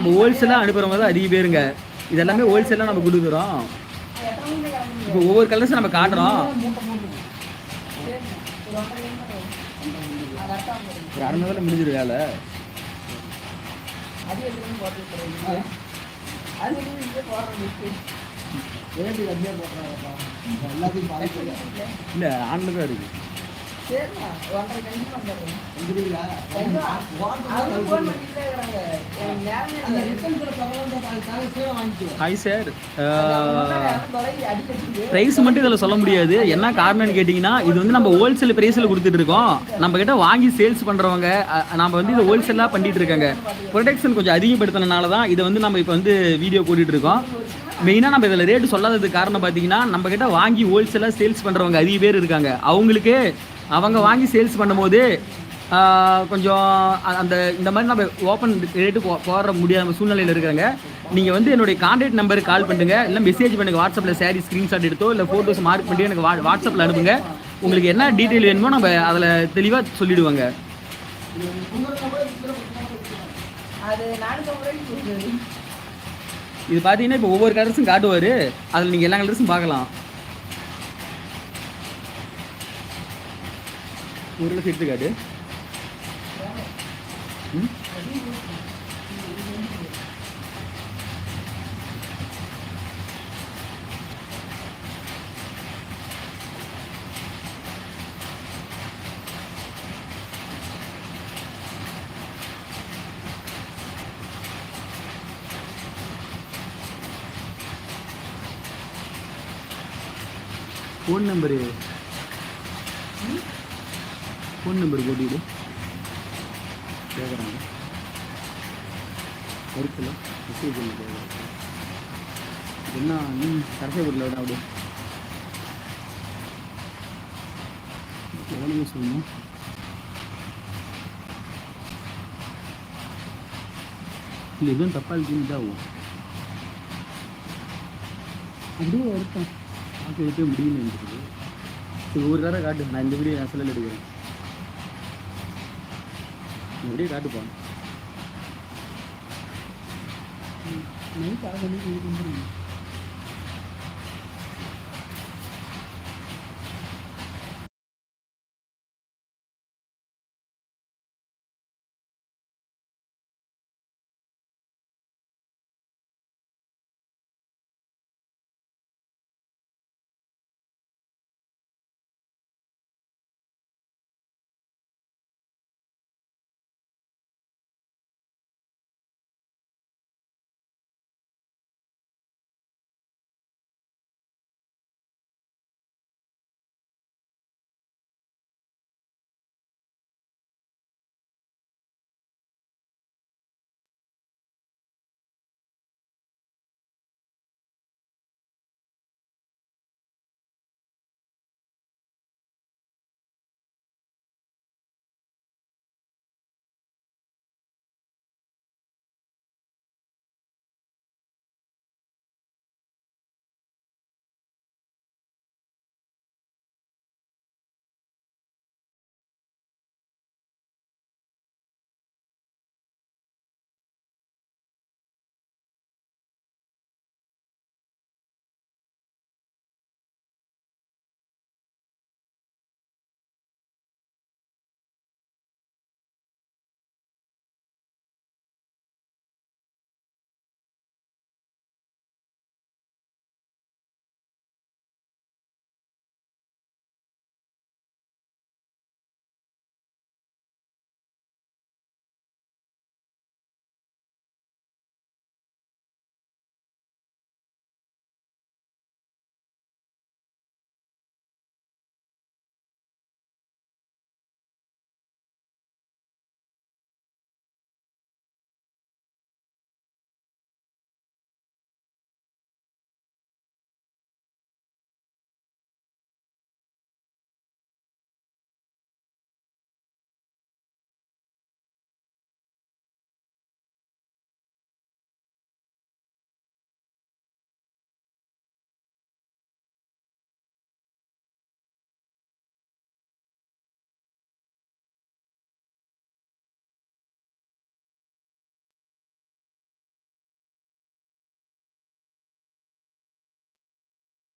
நம்ம ஹோல்சேலாக அனுப்புகிறவங்க தான் அதிக பேருங்க. இது எல்லாமே ஹோல்சேலாக நம்ம கொடுக்குறோம். இப்போ ஒவ்வொரு கலர்ஸும் நம்ம காட்டுறோம். ஒரு 600 முடிஞ்சிரு வேலை. இல்லை ஆன்ல தான் இருக்கு. ஹாய் சார், ப்ரைஸ் மட்டும் இதில் சொல்ல முடியாது. என்ன காரணம்னு கேட்டிங்கன்னா, இது வந்து நம்ம ஹோல்சேல் ப்ரைஸில் கொடுத்துட்டு இருக்கோம். நம்ம கிட்ட வாங்கி சேல்ஸ் பண்ணுறவங்க நம்ம வந்து இதை ஹோல்சேலாக பண்ணிட்டு இருக்காங்க. ப்ரொடக்ஷன் கொஞ்சம் அதிகப்படுத்தினால தான் இதை வந்து நம்ம இப்போ வந்து வீடியோ போட்டுட்டு இருக்கோம். மெயினாக நம்ம இதில் ரேட்டு சொல்லாததுக்கு காரணம் பார்த்தீங்கன்னா, நம்ம கிட்ட வாங்கி ஹோல்சேலாக சேல்ஸ் பண்ணுறவங்க அதிக பேர் இருக்காங்க. அவங்களுக்கு அவங்க வாங்கி சேல்ஸ் பண்ணும்போது கொஞ்சம் அந்த இந்த மாதிரி நம்ம ஓப்பன் ரேட்டு போடுற முடியாத சூழ்நிலையில் இருக்கிறாங்க. நீங்கள் வந்து என்னுடைய கான்டாக்ட் நம்பருக்கு கால் பண்ணுங்க, இல்லை மெசேஜ் பண்ணுங்கள். வாட்ஸ்அப்பில் சாரி ஸ்க்ரீன்ஷாட் எடுத்தோ இல்லை ஃபோட்டோஸ் மார்க் பண்ணி எனக்கு வாட்ஸ்அப்பில் அனுப்புங்க. உங்களுக்கு என்ன டீட்டெயில் வேணுமோ நம்ம அதில் தெளிவாக சொல்லிவிடுவாங்க. இது பார்த்தீங்கன்னா இப்போ ஒவ்வொரு கலர்ஸும் காட்டுவார். அதில் நீங்கள் எல்லா கலர்ஸும் பார்க்கலாம். ஒரு கலர் எடுத்து காட்டு. ஃபோன் நம்பர் போட்டிவிடு கேட்குறாங்க. இருக்குல்ல மெசேஜ் என்ன கரெக்டாக போடல அப்படி எவ்வளோ சொல்லணும். இல்லை எதுவும் தப்பாக இருக்குன்னு இதாகும். அப்படியே இருக்கேன் பார்க்க வைக்க முடியல இருக்குது. சரி ஒரு தடவை காட்டு. நான் இந்த வீடியோ நான் செல்லில் எடுக்கிறேன். அப்படியே காட்டுப்பா. நைட் 6 மணிக்கு